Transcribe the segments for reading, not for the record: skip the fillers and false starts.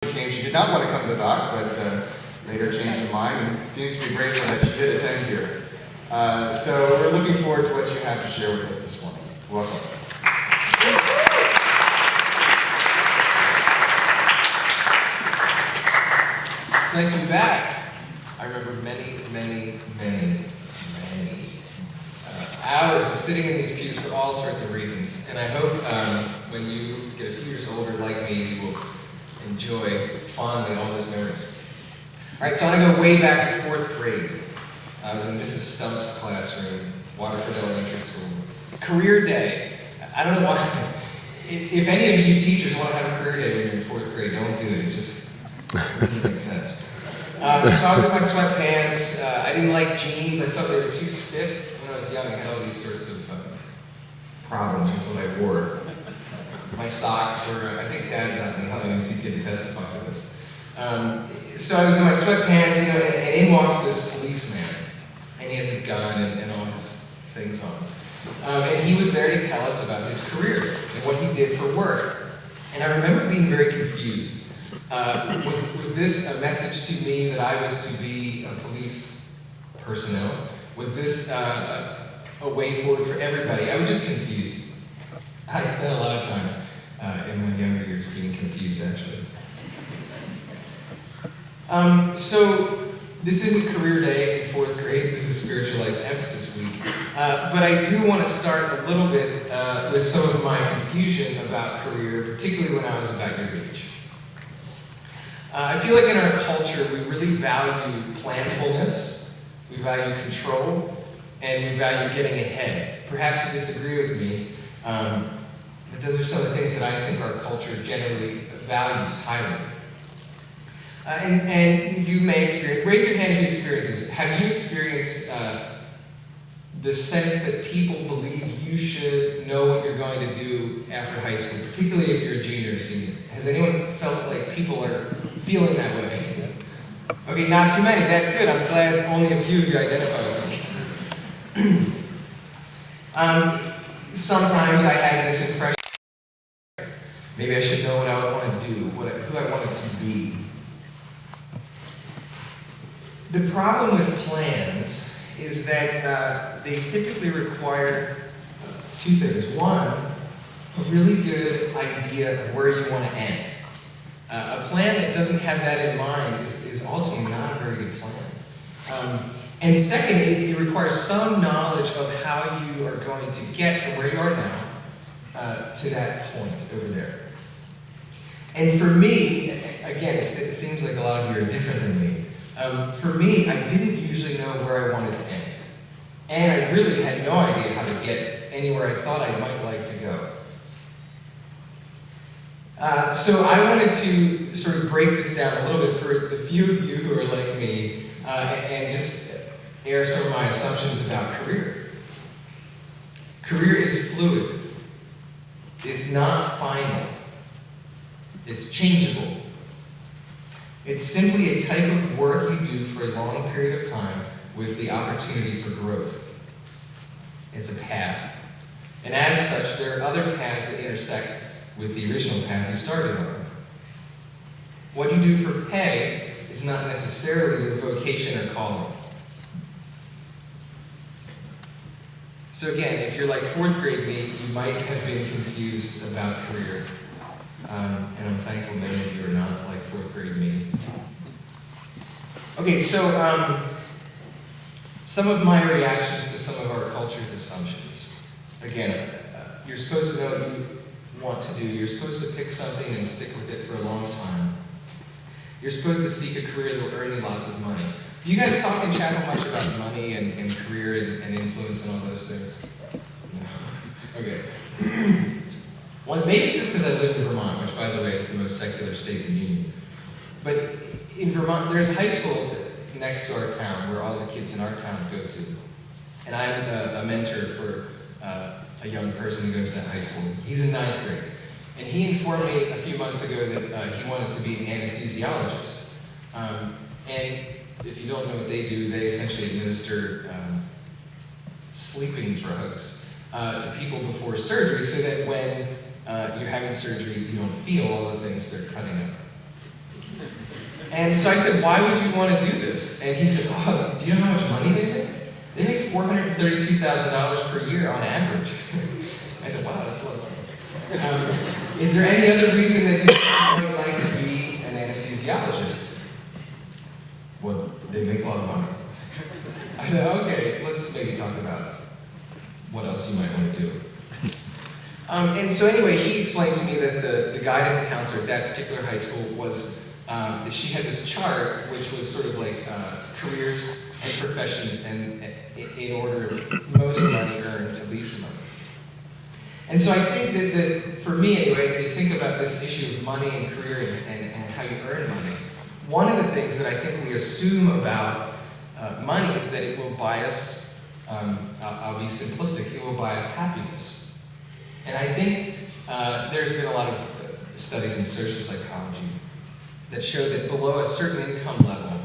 She did not want to come to the doc, but later changed her mind and seems to be grateful that she did attend here. So we're looking forward to what you have to share with us this morning. Welcome. It's nice to be back. I remember many hours of sitting in these pews for all sorts of reasons. And I hope when you get a few years older like me, you will enjoy fondly all those memories. All right, so I'm going to go way back to 4th grade. I was in Mrs. Stump's classroom, Waterford Elementary School. Career day. I don't know why. If any of you teachers want to have a career day when you're in 4th grade, don't do it. It just doesn't make sense. So I was in my sweatpants. I didn't like jeans. I thought they were too stiff. When I was young, I had all these sorts of problems with what I wore. My socks were, I think Dad's on me, how he could testify to this. So I was in my sweatpants, and in walks this policeman. And he had his gun and all his things on. And he was there to tell us about his career and what he did for work. And I remember being very confused. Was this a message to me that I was to be a police personnel? Was this a way forward for everybody? I was just confused. I spent a lot of time in my younger years being confused, actually. So this isn't career day in 4th grade. This is Spiritual Life X this week. But I do want to start a little bit with some of my confusion about career, particularly when I was about your age. I feel like in our culture, we really value planfulness, we value control, and we value getting ahead. Perhaps you disagree with me, but those are some of the things that I think our culture generally values highly. And you may experience, raise your hand if you experience this. Have you experienced the sense that people believe you should know what you're going to do after high school, particularly if you're a junior or senior? Has anyone felt like people are feeling that way? Okay, not too many. That's good. I'm glad only a few of you identify with me. Sometimes I had this impression, maybe I should know what I want to do, who I wanted to be. The problem with plans is that they typically require two things. One, a really good idea of where you want to end. A plan that doesn't have that in mind is ultimately not a very good plan. And second, it requires some knowledge of how you are going to get from where you are now to that point over there. And for me, again, it seems like a lot of you are different than me. For me, I didn't usually know where I wanted to end. And I really had no idea how to get anywhere I thought I might like to go. So I wanted to sort of break this down a little bit for the few of you who are like me and just air some of my assumptions about career. Career is fluid. It's not final. It's changeable. It's simply a type of work you do for a long period of time with the opportunity for growth. It's a path. And as such, there are other paths that intersect with the original path you started on. What you do for pay is not necessarily your vocation or calling. So again, if you're like 4th grade me, you might have been confused about career. And I'm thankful many of you are not like 4th grade me. Okay, so some of my reactions to some of our culture's assumptions. Again, you're supposed to know what you want to do. You're supposed to pick something and stick with it for a long time. You're supposed to seek a career that will earn you lots of money. Do you guys talk in chapel much about money and career and influence and all those things? No. Okay. Well, maybe it's just because I live in Vermont, which, by the way, is the most secular state in the Union. But in Vermont, there's a high school next to our town where all the kids in our town go to. And I'm a mentor for a young person who goes to that high school. He's in 9th grade. And he informed me a few months ago that he wanted to be an anesthesiologist. And if you don't know what they do, they essentially administer sleeping drugs to people before surgery so that when you're having surgery, you don't feel all the things they're cutting out. And so I said, why would you want to do this? And he said, oh, do you know how much money they make? They make $432,000 per year on average. I said, wow, that's a lot of money. Is there any other reason that you might like to be an anesthesiologist? Well, they make a lot of money. I said, okay, let's maybe talk about what else you might want to do. And so anyway, he explained to me that the guidance counselor at that particular high school was, she had this chart which was sort of like careers and professions and in order of most money earned to least money. And so I think that for me anyway, as you think about this issue of money and career and how you earn money, one of the things that I think we assume about money is that it will buy us, I'll be simplistic, it will buy us happiness. And I think there's been a lot of studies in social psychology that show that below a certain income level,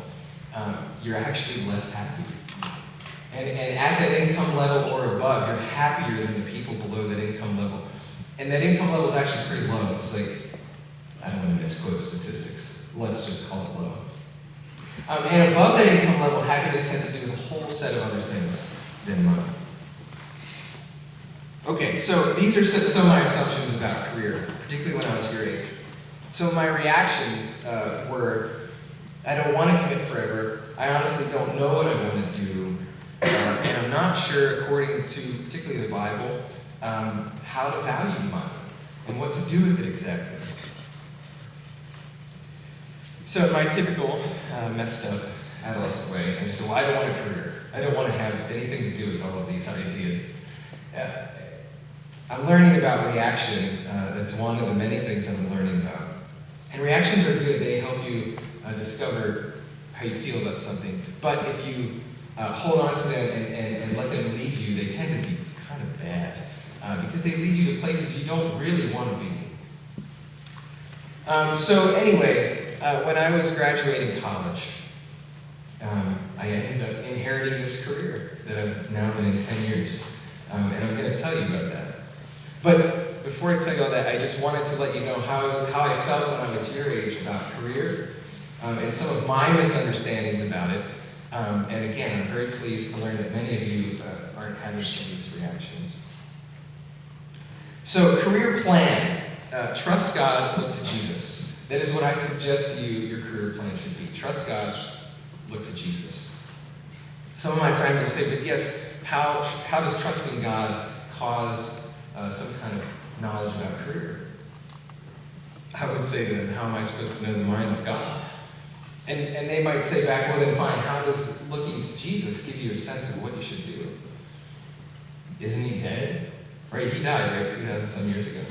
you're actually less happy. And at that income level or above, you're happier than the people below that income level. And that income level is actually pretty low. It's like, I don't want to misquote statistics. Let's just call it low. And above that income level, happiness has to do with a whole set of other things than money. Okay, so these are some of my assumptions about career, particularly when I was your age. So my reactions were, I don't want to commit forever. I honestly don't know what I want to do. And I'm not sure, according to particularly the Bible, how to value money and what to do with it exactly. So my typical messed up adolescent way, I just said, well, I don't want a career. I don't want to have anything to do with all of these ideas. I'm learning about reaction. That's one of the many things I'm learning about. And reactions are good. They help you discover how you feel about something. But if you hold on to them and let them lead you, they tend to be kind of bad because they lead you to places you don't really want to be. So anyway, when I was graduating college, I ended up inheriting this career that I've now been in 10 years. And I'm going to tell you about that. But before I tell you all that, I just wanted to let you know how I felt when I was your age about career and some of my misunderstandings about it. And again, I'm very pleased to learn that many of you aren't having some of these reactions. So, career plan. Trust God, look to Jesus. That is what I suggest to you your career plan should be. Trust God, look to Jesus. Some of my friends will say, but yes, how does trusting God cause some kind of knowledge about career? I would say to them, how am I supposed to know the mind of God? And they might say back, well then fine, how does looking to Jesus give you a sense of what you should do? Isn't he dead? Right, he died, right, 2,000 some years ago.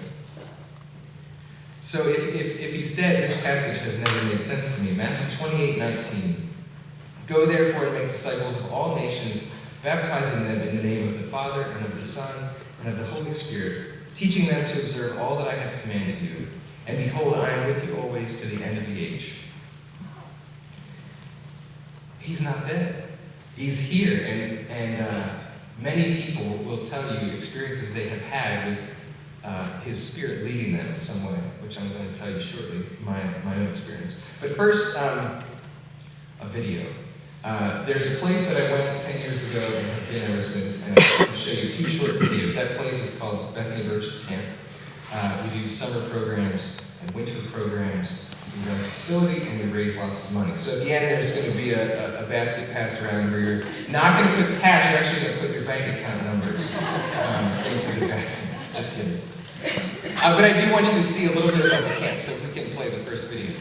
So if he's dead, this passage has never made sense to me. Matthew 28:19. Go therefore and make disciples of all nations, baptizing them in the name of the Father and of the Son and of the Holy Spirit, teaching them to observe all that I have commanded you. And behold, I am with you always to the end of the age. He's not dead. He's here, and many people will tell you experiences they have had with his Spirit leading them in some way, which I'm going to tell you shortly, my own experience. But first, a video. There's a place that I went 10 years ago and have been ever since, and I'm going to show you 2 short videos. That place is called Bethany Birches Camp. We do summer programs and winter programs. We run a facility and we raise lots of money. So at the end, there's going to be a basket passed around where you're not going to put cash, you're actually going to put your bank account numbers into the basket. Just kidding. But I do want you to see a little bit about the camp, so if we can play the first video.